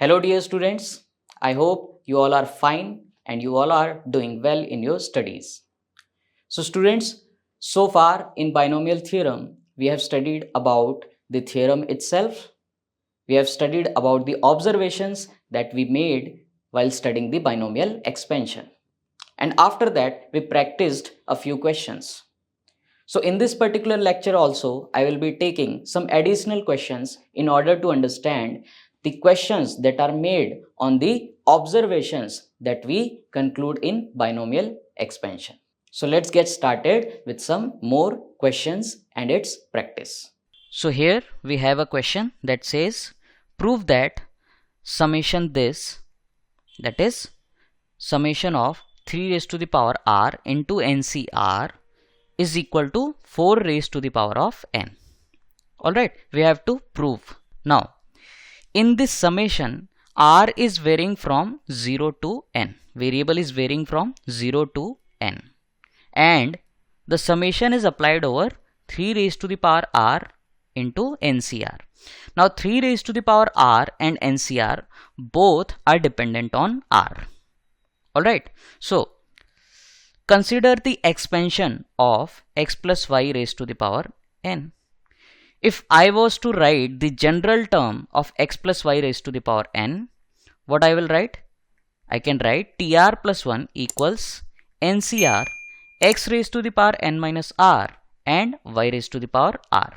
Hello dear students, I hope you all are fine and you all are doing well in your studies. So students, so far in binomial theorem, we have studied about the theorem itself. We have studied about the observations that we made while studying the binomial expansion. And after that, we practiced a few questions. So in this particular lecture also, I will be taking some additional questions in order to understand the questions that are made on the observations that we conclude in binomial expansion. So let's get started with some more questions and its practice. So here we have a question that says, prove that summation this, that is summation of 3 raised to the power r into NCR is equal to 4 raised to the power of n. Alright, we have to prove. Now, in this summation, r is varying from 0 to n. Variable is varying from 0 to n. And the summation is applied over 3 raised to the power r into NCR. Now, 3 raised to the power r and NCR both are dependent on r. Alright, so consider the expansion of x plus y raised to the power n. If I was to write the general term of x plus y raised to the power n, what I will write? I can write tr plus 1 equals NCR x raised to the power n minus r and y raised to the power r.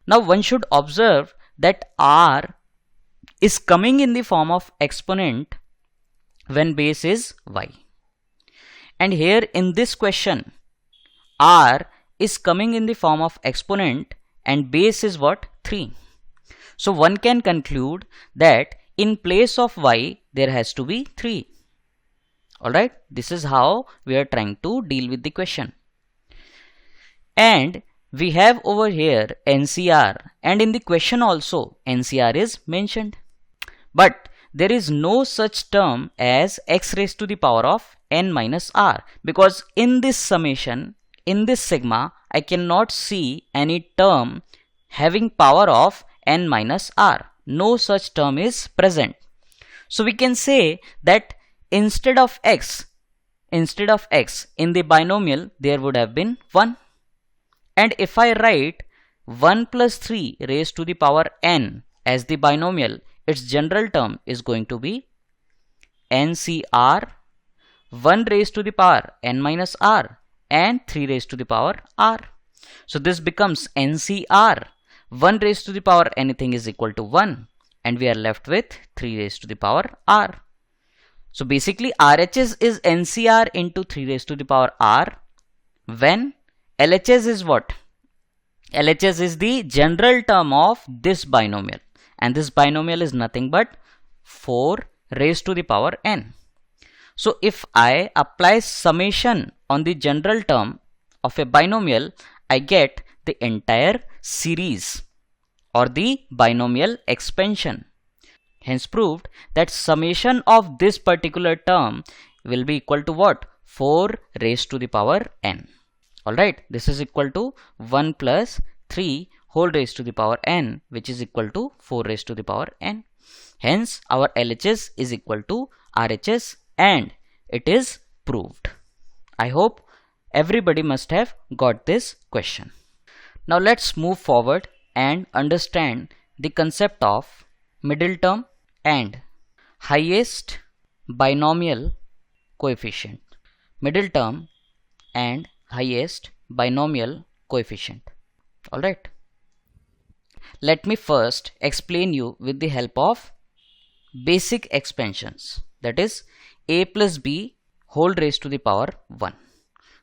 Now one should observe that r is coming in the form of exponent when base is y. And here in this question, r is coming in the form of exponent and base is what? 3. So one can conclude that in place of y, there has to be 3. Alright, this is how we are trying to deal with the question. And we have over here NCR, and in the question also NCR is mentioned. But there is no such term as x raised to the power of n minus r, because in this summation, in this sigma, I cannot see any term having power of n minus r. No such term is present. So we can say that instead of x in the binomial, there would have been 1. And if I write 1 plus 3 raised to the power n as the binomial, its general term is going to be NCR 1 raised to the power n minus r and 3 raised to the power r. So this becomes NCR 1 raised to the power anything is equal to 1, and we are left with 3 raised to the power r. So basically RHS is NCR into 3 raised to the power r when LHS is what? LHS is the general term of this binomial, and this binomial is nothing but 4 raised to the power n. So if I apply summation on the general term of a binomial, I get the entire series or the binomial expansion. Hence proved that summation of this particular term will be equal to what? 4 raised to the power n. Alright, this is equal to 1 plus 3 whole raised to the power n, which is equal to 4 raised to the power n. Hence our LHS is equal to RHS, and it is proved. I hope everybody must have got this question. Now let's move forward and understand the concept of middle term and highest binomial coefficient. Middle term and highest binomial coefficient. Alright. Let me first explain you with the help of basic expansions, that is a plus b whole raised to the power 1.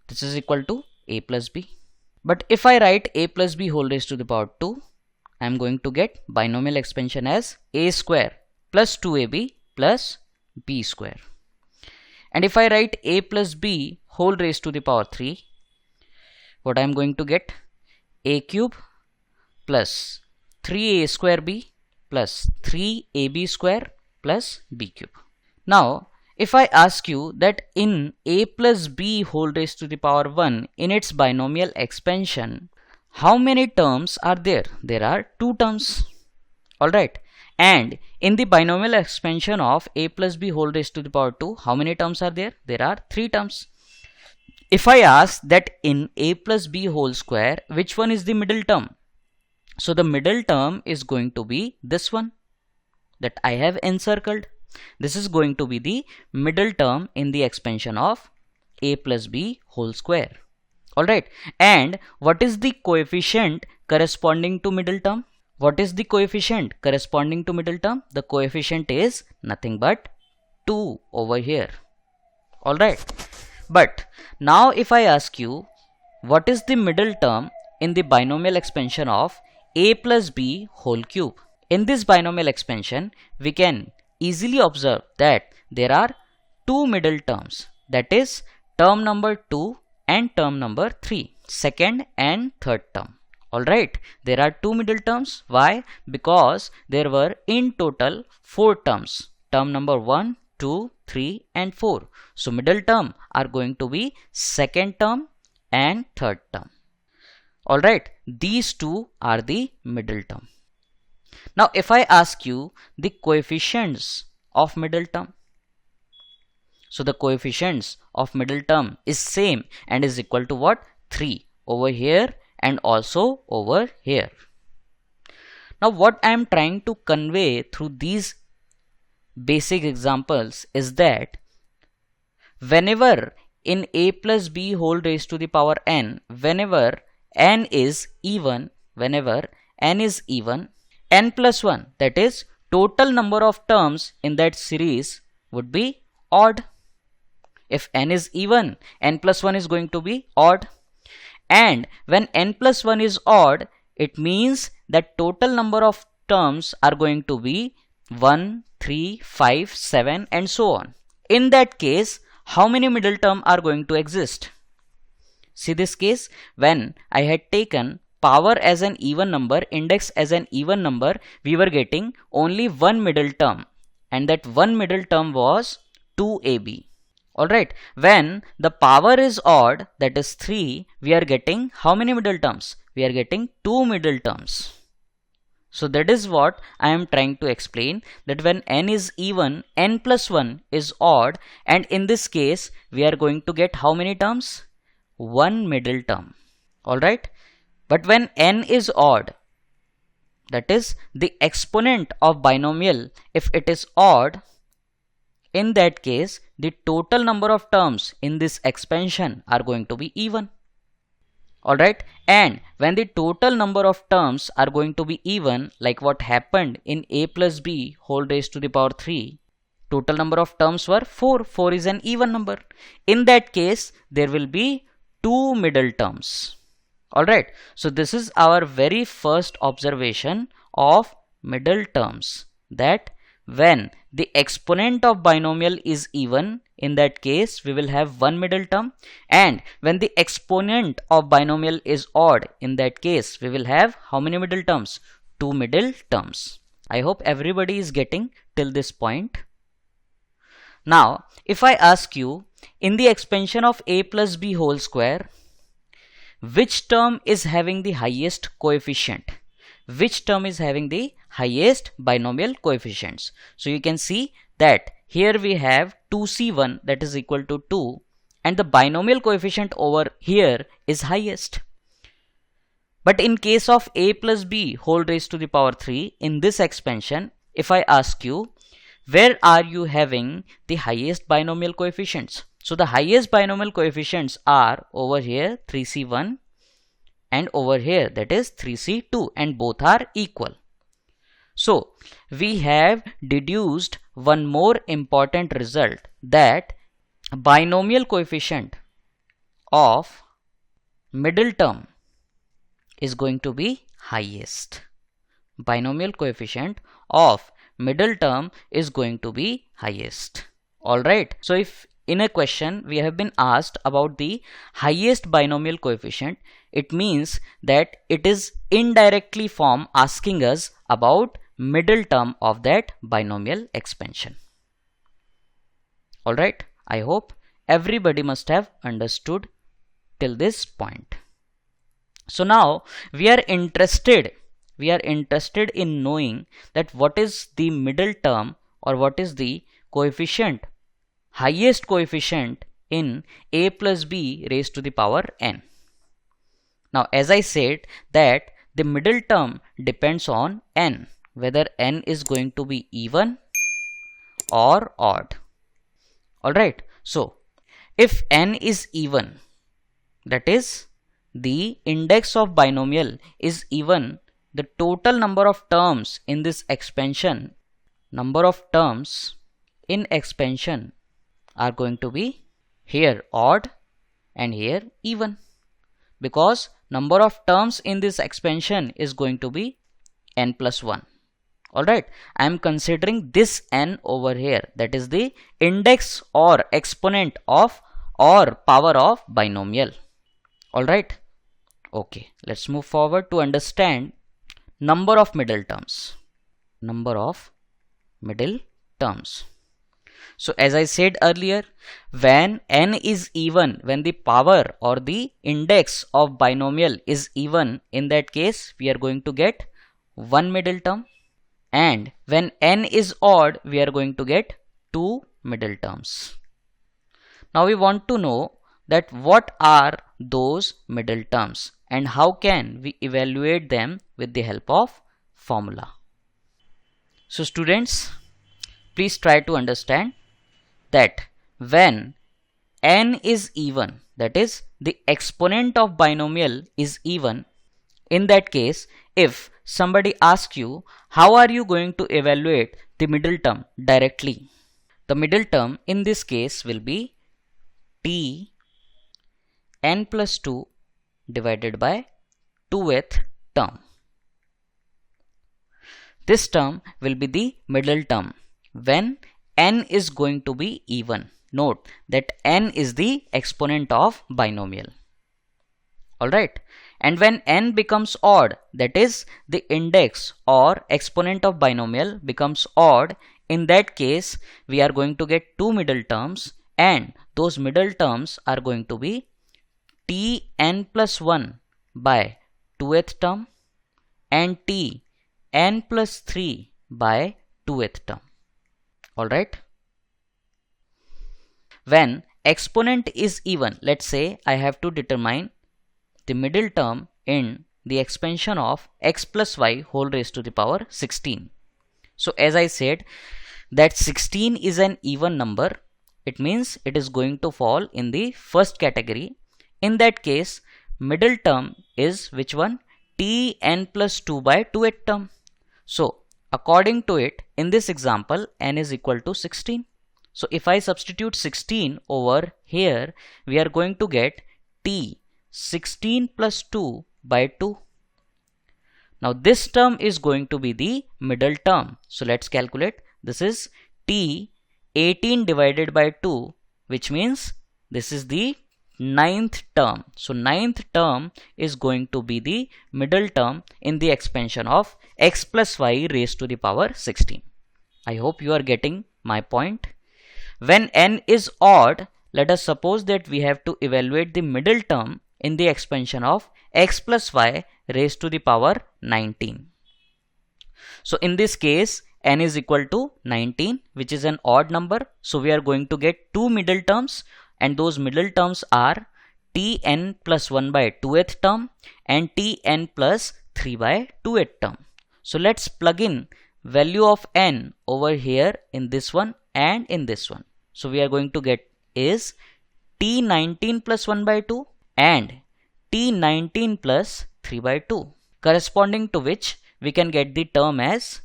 This is equal to a plus b. But if I write a plus b whole raised to the power 2, I am going to get binomial expansion as a square plus 2ab plus b square. And if I write a plus b whole raised to the power 3, what I am going to get? A cube plus 3a square b plus 3ab square plus b cube. Now, if I ask you that in a plus b whole raised to the power 1 in its binomial expansion, how many terms are there? There are 2 terms. Alright. And in the binomial expansion of a plus b whole raised to the power 2, how many terms are there? There are 3 terms. If I ask that in a plus b whole square, which one is the middle term? So the middle term is going to be this one that I have encircled. This is going to be the middle term in the expansion of a plus b whole square. Alright, and what is the coefficient corresponding to middle term? What is the coefficient corresponding to middle term? The coefficient is nothing but 2 over here. Alright, but now if I ask you what is the middle term in the binomial expansion of a plus b whole cube? In this binomial expansion, we can easily observe that there are 2 middle terms, that is term number 2 and term number 3, second and third term. Alright, there are 2 middle terms. Why? Because there were in total 4 terms, term number 1, 2, 3 and 4. So middle term are going to be second term and third term. Alright, these two are the middle term. Now if I ask you the coefficients of middle term, so the coefficients of middle term is same and is equal to what? 3 over here and also over here. Now what I am trying to convey through these basic examples is that whenever in a plus b whole raised to the power n, whenever n is even, n plus 1, that is total number of terms in that series would be odd. If n is even, n plus 1 is going to be odd. And when n plus 1 is odd, it means that total number of terms are going to be 1, 3, 5, 7 and so on. In that case, how many middle term are going to exist? See this case, when I had taken power as an even number, index as an even number, we were getting only one middle term, and that one middle term was 2ab. Alright, when the power is odd, that is 3, we are getting how many middle terms? We are getting 2 middle terms. So that is what I am trying to explain, that when n is even, n plus 1 is odd, and in this case we are going to get how many terms? One middle term. Alright, but when n is odd, that is the exponent of binomial, if it is odd, in that case the total number of terms in this expansion are going to be even. Alright, and when the total number of terms are going to be even, like what happened in a plus b whole raised to the power 3, total number of terms were 4. 4 is an even number. In that case, there will be 2 middle terms. Alright, so this is our very first observation of middle terms, that when the exponent of binomial is even, in that case we will have one middle term, and when the exponent of binomial is odd, in that case we will have how many middle terms? 2 middle terms. I hope everybody is getting till this point. Now if I ask you, in the expansion of a plus b whole square, which term is having the highest coefficient? Which term is having the highest binomial coefficients? So you can see that here we have 2c1, that is equal to 2, and the binomial coefficient over here is highest. But in case of a plus b whole raised to the power 3, in this expansion, if I ask you, where are you having the highest binomial coefficients? So the highest binomial coefficients are over here 3c1 and over here, that is 3c2, and both are equal. So we have deduced one more important result, that binomial coefficient of middle term is going to be highest. Binomial coefficient of middle term is going to be highest. Alright, so if in a question we have been asked about the highest binomial coefficient, it means that it is indirectly form asking us about middle term of that binomial expansion. Alright, I hope everybody must have understood till this point. So now we are interested we are interested in knowing that what is the middle term or what is the coefficient, highest coefficient in a plus b raised to the power n. Now as I said that the middle term depends on n, whether n is going to be even or odd. Alright, so if n is even, that is the index of binomial is even, the total number of terms in this expansion, number of terms in expansion are going to be here odd and here even, because number of terms in this expansion is going to be n plus 1. Alright, I am considering this n over here, that is the index or exponent of or power of binomial. Alright, okay, let's move forward to understand number of middle terms. Number of middle terms. So as I said earlier, when n is even, when the power or the index of binomial is even, in that case we are going to get one middle term, and when n is odd we are going to get two middle terms. Now we want to know that what are those middle terms and how can we evaluate them with the help of formula. So students, please try to understand that when n is even, that is the exponent of binomial is even, in that case if somebody asks you how are you going to evaluate the middle term directly, the middle term in this case will be t n plus 2 divided by 2th term. This term will be the middle term when n is going to be even. Note that n is the exponent of binomial. Alright, and when n becomes odd, that is the index or exponent of binomial becomes odd, in that case we are going to get two middle terms, and those middle terms are going to be t n plus 1 by 2th term and t n plus 3 by 2th term. Alright, when exponent is even, let's say I have to determine the middle term in the expansion of x plus y whole raised to the power 16. So as I said that 16 is an even number, it means it is going to fall in the first category. In that case middle term is which one? t n plus 2 by 2th term. So according to it, in this example n is equal to 16. So if I substitute 16 over here, we are going to get t 16 plus 2 by 2. Now this term is going to be the middle term. So let's calculate. This is t 18 divided by 2, which means this is the 9th term. So 9th term is going to be the middle term in the expansion of x plus y raised to the power 16. I hope you are getting my point. When n is odd, let us suppose that we have to evaluate the middle term in the expansion of x plus y raised to the power 19. So in this case n is equal to 19, which is an odd number. So we are going to get two middle terms, and those middle terms are t n plus 1 by 2th term and t n plus 3 by 2th term. So let's plug in value of n over here in this one and in this one. So we are going to get is t 19 plus 1 by 2 and t 19 plus 3 by 2, corresponding to which we can get the term as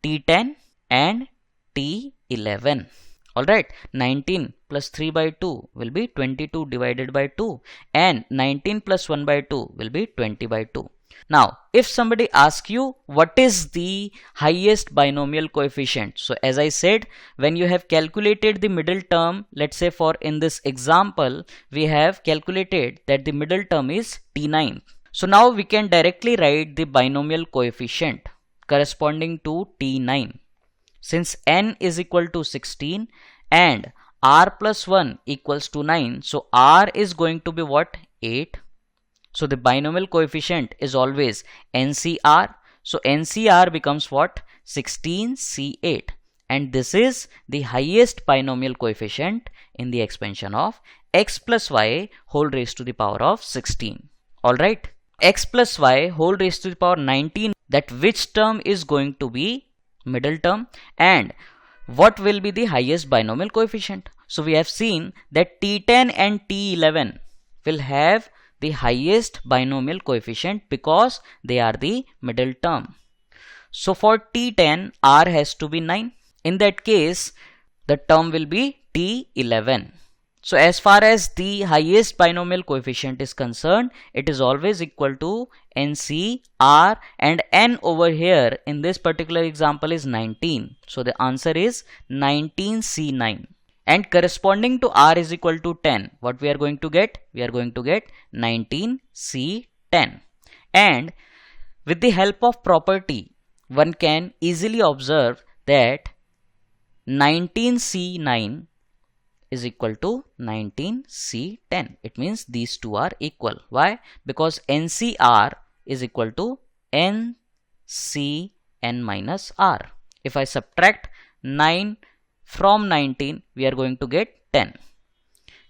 t10 and t11. Alright, 19 plus 3 by 2 will be 22 divided by 2 and 19 plus 1 by 2 will be 20 by 2. Now, if somebody asks you what is the highest binomial coefficient, so as I said, when you have calculated the middle term, let's say for in this example, we have calculated that the middle term is t9. So now we can directly write the binomial coefficient corresponding to t9. Since n is equal to 16 and r plus 1 equals to 9, so r is going to be what? 8. So the binomial coefficient is always NCR. So NCR becomes what? 16C8. And this is the highest binomial coefficient in the expansion of x plus y whole raised to the power of 16. Alright. X plus y whole raised to the power 19, that which term is going to be middle term and what will be the highest binomial coefficient. So we have seen that T10 and T11 will have the highest binomial coefficient because they are the middle term. So for T10, R has to be 9. In that case, the term will be T11. So as far as the highest binomial coefficient is concerned, it is always equal to NC, R, and N over here in this particular example is 19. So the answer is 19C9. And corresponding to R is equal to 10. What we are going to get? We are going to get 19C10. And with the help of property, one can easily observe that 19C9 is equal to 19C10. It means these two are equal. Why? Because NCR is equal to NCN minus R. If I subtract 9 from 19, we are going to get 10.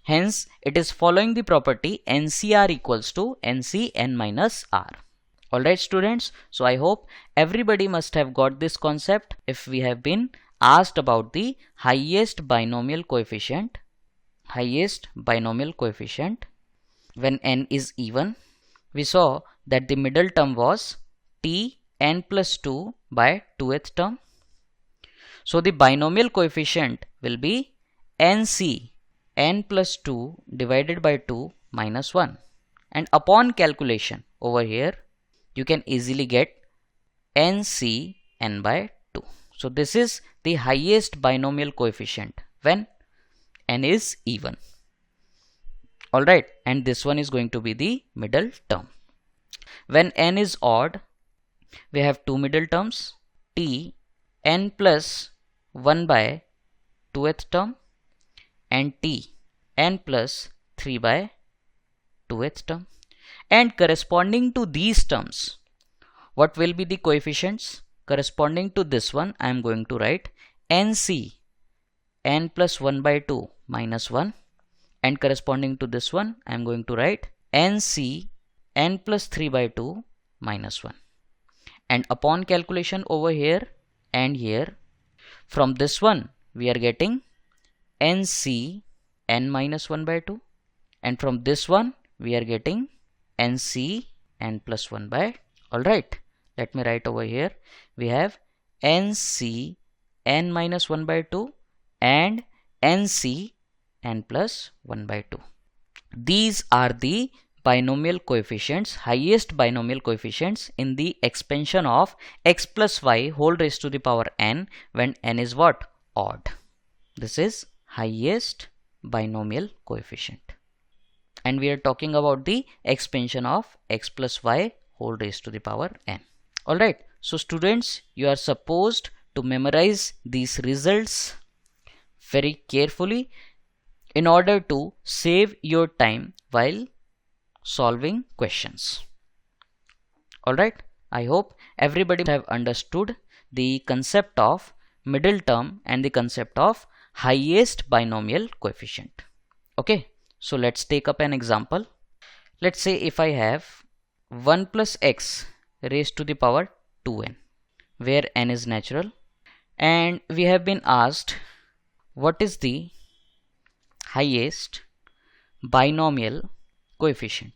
Hence, it is following the property NCR equals to NCN minus R. Alright students, so I hope everybody must have got this concept. If we have been asked about the highest binomial coefficient when n is even, we saw that the middle term was t n plus 2 by 2th term. So the binomial coefficient will be nc n plus 2 divided by 2 minus 1, and upon calculation over here you can easily get nc n by 2. So this is the highest binomial coefficient when n is even. Alright, and this one is going to be the middle term. When n is odd, we have two middle terms, t n plus 1 by 2th term and t n plus 3 by 2th term. And corresponding to these terms, what will be the coefficients? Corresponding to this one, I am going to write nc n plus 1 by 2 minus 1, and corresponding to this one, I am going to write nc n plus 3 by 2 minus 1. And upon calculation over here and here, from this one we are getting nc n minus 1 by 2, and from this one we are getting nc n plus 1 by. Alright, let me write over here. We have nc n minus 1 by 2 and nc n plus 1 by 2. These are the binomial coefficients, highest binomial coefficients in the expansion of x plus y whole raised to the power n when n is what? Odd. This is highest binomial coefficient. And we are talking about the expansion of x plus y whole raised to the power n. Alright, so students, you are supposed to memorize these results very carefully in order to save your time while solving questions. Alright, I hope everybody have understood the concept of middle term and the concept of highest binomial coefficient. Okay, so let's take up an example. Let's say if I have 1 plus x raised to the power 2n, where n is natural, and we have been asked what is the highest binomial coefficient.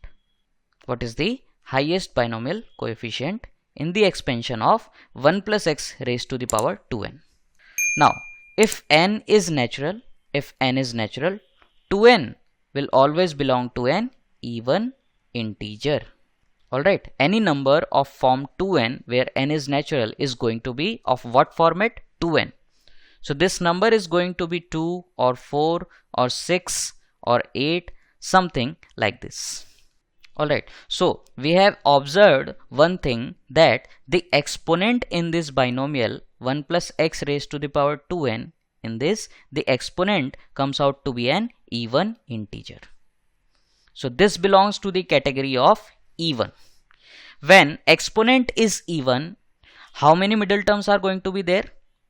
What is the highest binomial coefficient in the expansion of 1 plus x raised to the power 2n. Now, if n is natural, 2n will always belong to an even integer. Alright, any number of form 2n where n is natural is going to be of what format? 2n. So this number is going to be 2 or 4 or 6 or 8, something like this. Alright, so we have observed one thing, that the exponent in this binomial 1 plus x raised to the power 2n, in this the exponent comes out to be an even integer. So this belongs to the category of even. When exponent is even, How many middle terms are going to be there?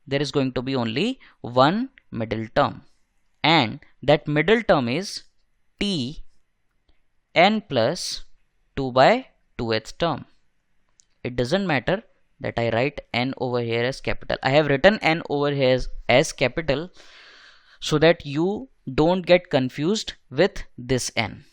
There is going to be only one middle term, and that middle term is t n plus 2 by 2th term. It doesn't matter that I write n over here as capital. I have written n over here as capital so that you don't get confused with this n.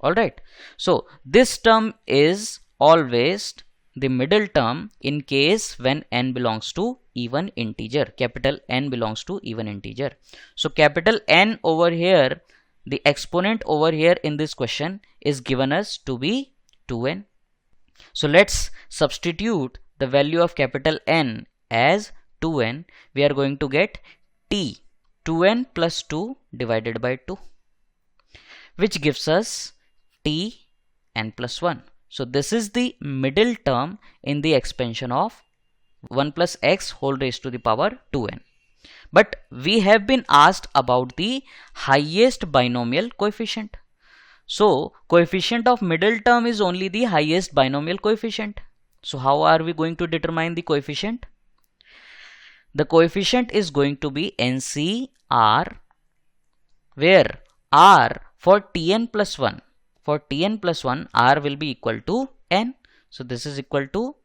Alright, so this term is always the middle term in case when n belongs to even integer. Capital N belongs to even integer. So capital N over here, the exponent over here in this question is given us to be 2n. So let's substitute the value of capital N as 2n. We are going to get t 2n plus 2 divided by 2, which gives us t n plus 1. So this is the middle term in the expansion of 1 plus x whole raised to the power 2n. But we have been asked about the highest binomial coefficient. So coefficient of middle term is only the highest binomial coefficient. So how are we going to determine the coefficient? The coefficient is going to be NCR, where R for Tn plus 1. For Tn plus 1, R will be equal to n. So this is equal to,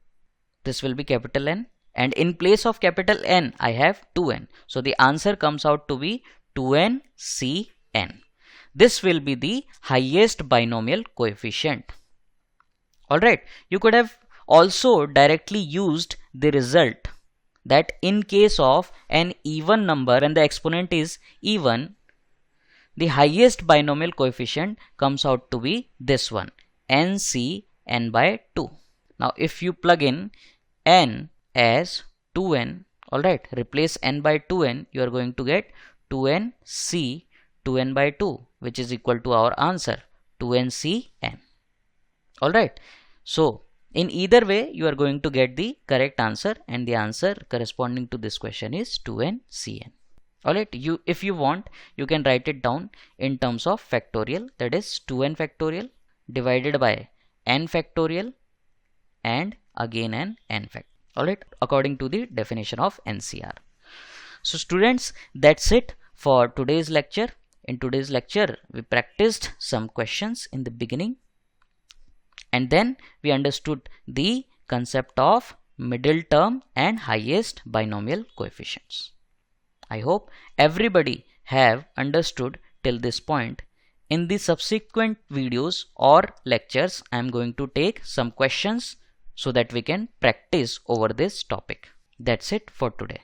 this will be capital N. And in place of capital N, I have 2n. So the answer comes out to be 2n Cn. This will be the highest binomial coefficient. Alright, you could have also directly used the result that in case of an even number and the exponent is even, the highest binomial coefficient comes out to be this one, NCn by 2. Now if you plug in n as 2n, alright, replace n by 2n, you are going to get 2n C 2n by 2, which is equal to our answer 2n Cn. Alright, so in either way you are going to get the correct answer, and the answer corresponding to this question is 2n Cn. Alright, if you want, you can write it down in terms of factorial, that is 2n factorial divided by n factorial and again an n factorial. Alright, according to the definition of NCR. So students, that's it for today's lecture. In today's lecture, we practiced some questions in the beginning, and then we understood the concept of middle term and highest binomial coefficients. I hope everybody have understood till this point. In the subsequent videos or lectures, I am going to take some questions so that we can practice over this topic. That's it for today.